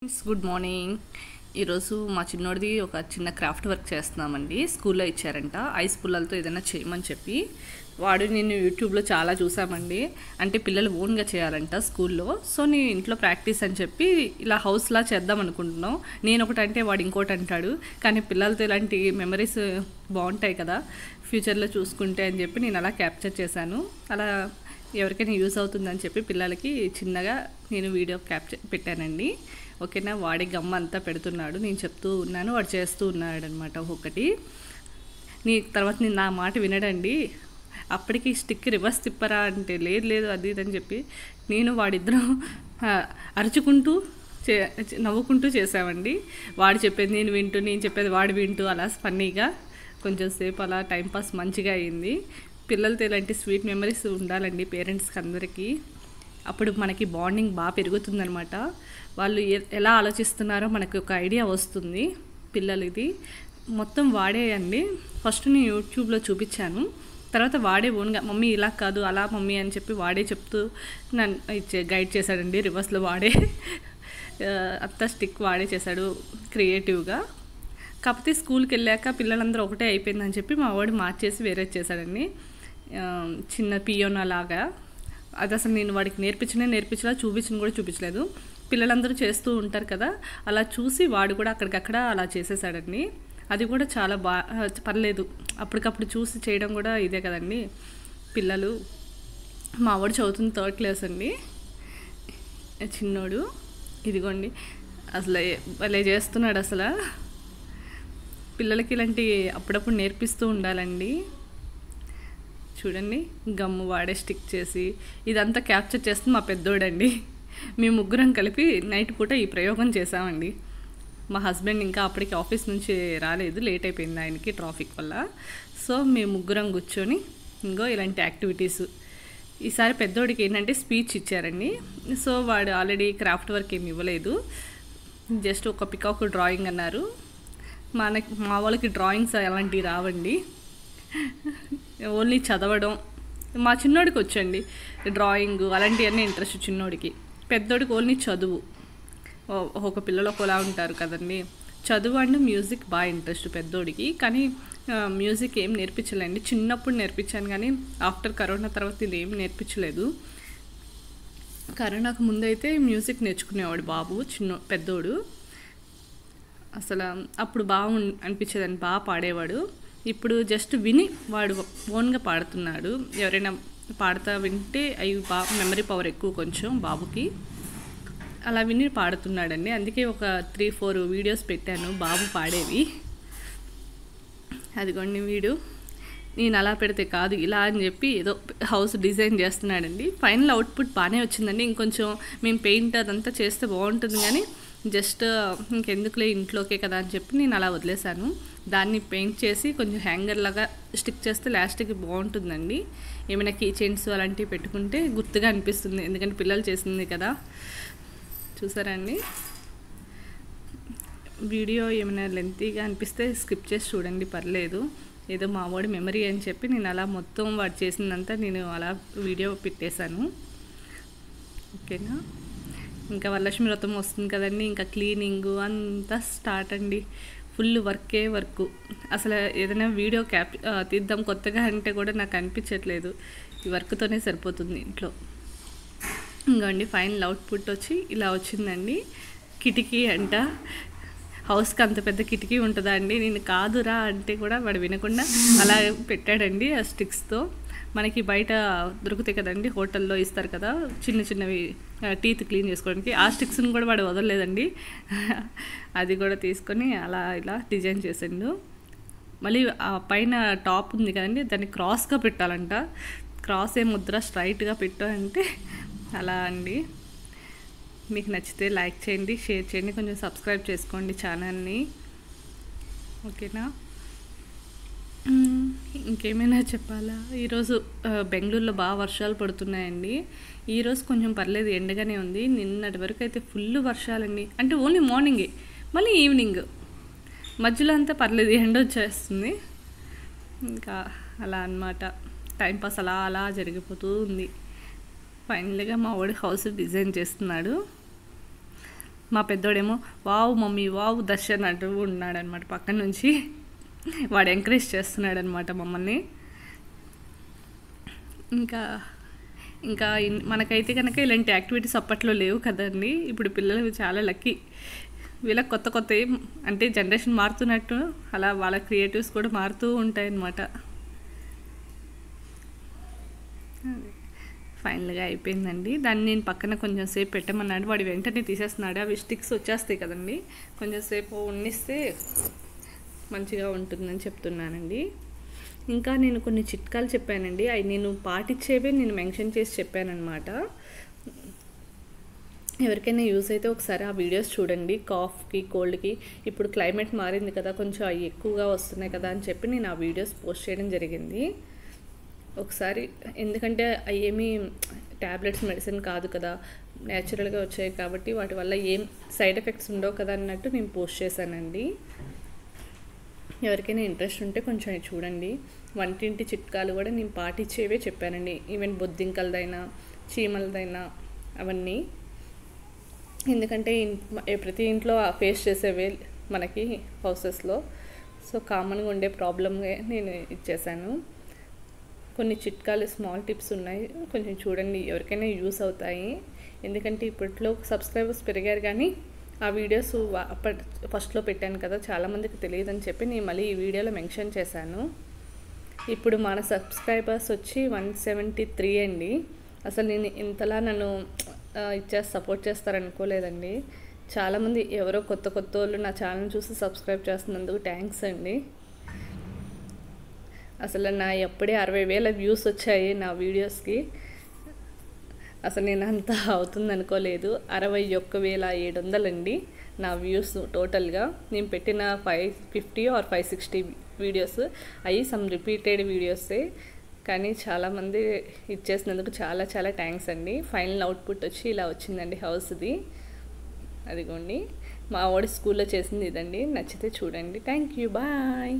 Good morning. ఈరోజు మా చిన్నోడిది ఒక చిన్న క్రాఫ్ట్ వర్క్ చేస్తున్నామండి. స్కూల్లో ఇచ్చారంట ఐస్ పుల్లలతో ఏదైనా చేయమని చెప్పి. వాడు నేను యూట్యూబ్లో చాలా చూసామండి. అంటే పిల్లలు ఓన్గా చేయాలంట స్కూల్లో. సో నేను ఇంట్లో ప్రాక్టీస్ అని చెప్పి ఇలా హౌస్లా చేద్దాం అనుకుంటున్నాం. నేను ఒకటి అంటే వాడు ఇంకోటి అంటాడు. కానీ పిల్లలతో ఇలాంటి మెమరీస్ బాగుంటాయి కదా ఫ్యూచర్లో చూసుకుంటే అని చెప్పి నేను అలా క్యాప్చర్ చేశాను. అలా ఎవరికైనా యూజ్ అవుతుందని చెప్పి పిల్లలకి చిన్నగా నేను వీడియో క్యాప్చర్ పెట్టానండి. ఓకేనా. వాడి గమ్మ అంతా పెడుతున్నాడు, నేను చెప్తూ ఉన్నాను, వాడు చేస్తూ ఉన్నాడు అనమాట. ఒక్కొక్కటి తర్వాత నేను నా మాట వినడండి. అప్పటికి స్టిక్ రివర్స్ తిప్పరా అంటే లేదు లేదు అది ఇది అని చెప్పి నేను వాడిద్దరం అరుచుకుంటూ నవ్వుకుంటూ చేసామండి. వాడు చెప్పేది నేను వింటూ, నేను చెప్పేది వాడు వింటూ, అలా ఫన్నీగా కొంచెం సేపు అలా టైంపాస్ మంచిగా అయింది. పిల్లలతో ఇలాంటి స్వీట్ మెమరీస్ ఉండాలండి పేరెంట్స్కి అందరికీ. అప్పుడు మనకి బాండింగ్ బాగా పెరుగుతుందనమాట. వాళ్ళు ఎలా ఆలోచిస్తున్నారో మనకు ఒక ఐడియా వస్తుంది. పిల్లలు ఇది మొత్తం వాడేయండి. ఫస్ట్ నేను యూట్యూబ్లో చూపించాను, తర్వాత వాడే ఓన్గా మమ్మీ ఇలా కాదు అలా మమ్మీ అని చెప్పి వాడే చెప్తూ నన్ను గైడ్ చేశాడండి. రివర్స్లో వాడే అంతా స్టిక్ వాడే చేశాడు క్రియేటివ్గా. కాకపోతే స్కూల్కి వెళ్ళాక పిల్లలందరూ ఒకటే అయిపోయిందని చెప్పి మా వాడు మార్చేసి వేరే చేశాడండి. చిన్న పియోనా లాగా. అది అసలు నేను వాడికి నేర్పించలా, చూపించలేదు. పిల్లలందరూ చేస్తూ ఉంటారు కదా, అలా చూసి వాడు కూడా అక్కడికక్కడ అలా చేసేసాడండి. అది కూడా చాలా పర్లేదు. అప్పటికప్పుడు చూసి చేయడం కూడా ఇదే కదండి పిల్లలు. మా వాడు చదువుతుంది 3rd క్లాస్ అండి చిన్నోడు. ఇదిగోండి అసలు భలే చేస్తున్నాడు. అసలు పిల్లలకి ఇలాంటి అప్పుడప్పుడు నేర్పిస్తూ ఉండాలండి. చూడండి గమ్ము వాడే స్టిక్ చేసి ఇదంతా క్యాప్చర్ చేస్తుంది మా పెద్దోడండి. మేము ముగ్గురం కలిపి నైట్ పూట ఈ ప్రయోగం చేసామండి. మా హస్బెండ్ ఇంకా అప్పటికి ఆఫీస్ నుంచి రాలేదు, లేట్ అయిపోయింది ఆయనకి ట్రాఫిక్ వల్ల. సో మేము ముగ్గురం కూర్చొని ఇంకో ఇలాంటి యాక్టివిటీస్. ఈసారి పెద్దోడికి ఏంటంటే స్పీచ్ ఇచ్చారండి. సో వాడు ఆల్రెడీ క్రాఫ్ట్ వర్క్ ఏమి ఇవ్వలేదు, జస్ట్ ఒక పికాక్ డ్రాయింగ్ అన్నారు. మా వాళ్ళకి డ్రాయింగ్స్ అలాంటివి రావండి, ఓన్లీ చదవడం. మా చిన్నోడికి వచ్చండి డ్రాయింగ్ అలాంటివన్నీ ఇంట్రెస్ట్ చిన్నోడికి. పెద్దోడికి ఓన్లీ చదువు. ఒక పిల్లలు ఒకలా ఉంటారు కదండి. చదువు అండ్ మ్యూజిక్ బాగా ఇంట్రెస్ట్ పెద్దోడికి. కానీ మ్యూజిక్ ఏం నేర్పించలేండి. చిన్నప్పుడు నేర్పించాను కానీ ఆఫ్టర్ కరోనా తర్వాత ఇది ఏం నేర్పించలేదు. కరోనాకు ముందైతే మ్యూజిక్ నేర్చుకునేవాడు బాబు పెద్దోడు. అసలు అప్పుడు బాగా అనిపించేదని, బాగా పాడేవాడు. ఇప్పుడు జస్ట్ విని వాడు ఓన్గా పాడుతున్నాడు. ఎవరైనా పాడుతా వింటే అవి బాగా మెమరీ పవర్ ఎక్కువ కొంచెం బాబుకి. అలా విని పాడుతున్నాడండి. అందుకే ఒక 3-4 వీడియోస్ పెట్టాను బాబు పాడేవి. అదిగోండి వీడు నేను అలా పెడితే కాదు ఇలా అని చెప్పి ఏదో హౌస్ డిజైన్ చేస్తున్నాడండి. ఫైనల్ అవుట్పుట్ బాగానే వచ్చిందండి. ఇంకొంచెం మేము పెయింట్ అదంతా చేస్తే బాగుంటుంది కానీ జస్ట్ ఇంకెందుకులే ఇంట్లోకే కదా అని చెప్పి నేను అలా వదిలేశాను. దాన్ని పెయింట్ చేసి కొంచెం హ్యాంగర్ లాగా స్టిక్ చేస్తే లాస్ట్కి బాగుంటుందండి. ఏమైనా కీ చైన్స్ అలాంటివి పెట్టుకుంటే గుర్తుగా అనిపిస్తుంది, ఎందుకంటే పిల్లలు చేసింది కదా. చూసారండి వీడియో ఏమైనా లెంతీగా అనిపిస్తే స్కిప్ చేసి చూడండి, పర్లేదు. ఏదో మా వాడి మెమరీ అని చెప్పి నేను అలా మొత్తం వాడు చేసిందంతా నేను అలా వీడియో పెట్టేశాను. ఓకేనా. ఇంకా వరలక్ష్మి వ్రతం వస్తుంది కదండి, ఇంకా క్లీనింగ్ అంతా స్టార్ట్ అండి. Full work. అసలు ఏదైనా వీడియో తీద్దాం కొత్తగా అంటే కూడా నాకు అనిపించట్లేదు. ఈ వర్క్తోనే సరిపోతుంది ఇంట్లో. ఇంకోండి ఫైనల్ అవుట్పుట్ వచ్చి ఇలా వచ్చిందండి. కిటికీ అంట. హౌస్కి అంత పెద్ద కిటికీ ఉంటుందా అండి, నేను కాదురా అంటే కూడా వాడు వినకుండా అలా పెట్టాడండి ఆ స్టిక్స్తో. మనకి బయట దొరుకుతాయి కదండి, హోటల్లో ఇస్తారు కదా చిన్నవి టీత్ క్లీన్ చేసుకోవడానికి. ఆ స్టిక్స్ని కూడా వాడు వదలలేదండి. అది కూడా తీసుకొని అలా ఇలా డిజైన్ చేసిండు. మళ్ళీ ఆ పైన టాప్ ఉంది కదండి, దాన్ని క్రాస్గా పెట్టాలంట. క్రాస్ ఏ ముద్ర, స్ట్రైట్గా పెట్టు అంటే అలా అండి. మీకు నచ్చితే లైక్ చేయండి, షేర్ చేయండి, కొంచెం సబ్స్క్రైబ్ చేసుకోండి ఛానల్ని. ఓకేనా. ఇంకేమైనా చెప్పాలా. ఈరోజు బెంగళూరులో బాగా వర్షాలు పడుతున్నాయండి. ఈరోజు కొంచెం పర్లేదు, ఎండగానే ఉంది. నిన్నటి వరకు అయితే ఫుల్ వర్షాలండి. అంటే ఓన్లీ మార్నింగే, మళ్ళీ ఈవినింగ్ మధ్యలో అంతా పర్లేదు, ఎండ వచ్చేస్తుంది. ఇంకా అలా అన్నమాట. టైంపాస్ అలా జరిగిపోతూ ఉంది. ఫైనల్గా మా వాడు హౌస్ డిజైన్ చేస్తున్నాడు. మా పెద్దోడేమో వావ్ మమ్మీ వావ్ దర్శన్ అంటూ ఉన్నాడనమాట పక్కన నుంచి. వాడు ఎంకరేజ్ చేస్తున్నాడనమాట మమ్మల్ని. ఇంకా ఇంకా మనకైతే కనుక ఇలాంటి యాక్టివిటీస్ అప్పట్లో లేవు కదండి. ఇప్పుడు పిల్లలు చాలా లక్కీ. వీళ్ళకి కొత్త కొత్త అంటే జనరేషన్ మారుతున్నట్టు అలా వాళ్ళ క్రియేటివ్స్ కూడా మారుతూ ఉంటాయన్నమాట. ఫైనల్గా అయిపోయిందండి. దాన్ని నేను పక్కన కొంచెం సేపు పెట్టమన్నాడు. వాడు వెంటనే తీసేస్తున్నాడు. అవి స్టిక్స్ వచ్చేస్తాయి కదండి, కొంచెం సేపు ఉన్నిస్తే మంచిగా ఉంటుందని చెప్తున్నానండి. ఇంకా నేను కొన్ని చిట్కాలు చెప్పానండి, అవి నేను పాటించేవే నేను మెన్షన్ చేసి చెప్పానన్నమాట. ఎవరికైనా యూజ్ అయితే ఒకసారి ఆ వీడియోస్ చూడండి. కాఫ్కి కోల్డ్కి ఇప్పుడు క్లైమేట్ మారింది కదా, కొంచెం అవి ఎక్కువగా వస్తున్నాయి కదా అని చెప్పి నేను ఆ వీడియోస్ పోస్ట్ చేయడం జరిగింది ఒకసారి. ఎందుకంటే అవి ఏమీ ట్యాబ్లెట్స్ మెడిసిన్ కాదు కదా, న్యాచురల్గా వచ్చాయి కాబట్టి వాటి వల్ల ఏం సైడ్ ఎఫెక్ట్స్ ఉండవు కదా అన్నట్టు నేను పోస్ట్ చేశానండి. ఎవరికైనా ఇంట్రెస్ట్ ఉంటే కొంచెం చూడండి. వంటింటి చిట్కాలు కూడా నేను పాటించేవే చెప్పానండి. ఈవెన్ బొద్దింకలదైనా చీమలదైనా అవన్నీ. ఎందుకంటే ప్రతి ఇంట్లో ఫేస్ చేసేవే మనకి హౌసెస్లో. సో కామన్గా ఉండే ప్రాబ్లమ్గా నేను ఇచ్చేసాను. కొన్ని చిట్కాలు స్మాల్ టిప్స్ ఉన్నాయి, కొంచెం చూడండి, ఎవరికైనా యూస్ అవుతాయి. ఎందుకంటే ఇప్పట్లో సబ్స్క్రైబర్స్ పెరిగారు కానీ ఆ వీడియోస్ ఫస్ట్లో పెట్టాను కదా, చాలామందికి తెలియదని చెప్పి నేను మళ్ళీ ఈ వీడియోలో మెన్షన్ చేశాను. ఇప్పుడు మన సబ్స్క్రైబర్స్ వచ్చి 173 అండి. అసలు నేను ఇంతలా నన్ను సపోర్ట్ చేస్తారనుకోలేదండి. చాలామంది ఎవరో కొత్త వాళ్ళు నా ఛానల్ చూసి సబ్స్క్రైబ్ చేస్తున్నందుకు థ్యాంక్స్ అండి. అసలు నా ఎప్పుడే 60,000 వ్యూస్ వచ్చాయి నా వీడియోస్కి. అసలు నేను అంత అవుతుంది అనుకోలేదు. 61,700 అండి నా వ్యూస్ టోటల్గా. నేను పెట్టిన 550 or 560 వీడియోస్ అవి సమ్ రిపీటెడ్ వీడియోసే, కానీ చాలామంది ఇచ్చేసినందుకు చాలా చాలా థ్యాంక్స్ అండి. ఫైనల్ అవుట్పుట్ వచ్చి ఇలా వచ్చిందండి హౌస్ది. అదిగోండి మా వాడి స్కూల్లో చేసింది ఇదండి. నచ్చితే చూడండి. Thank you, bye.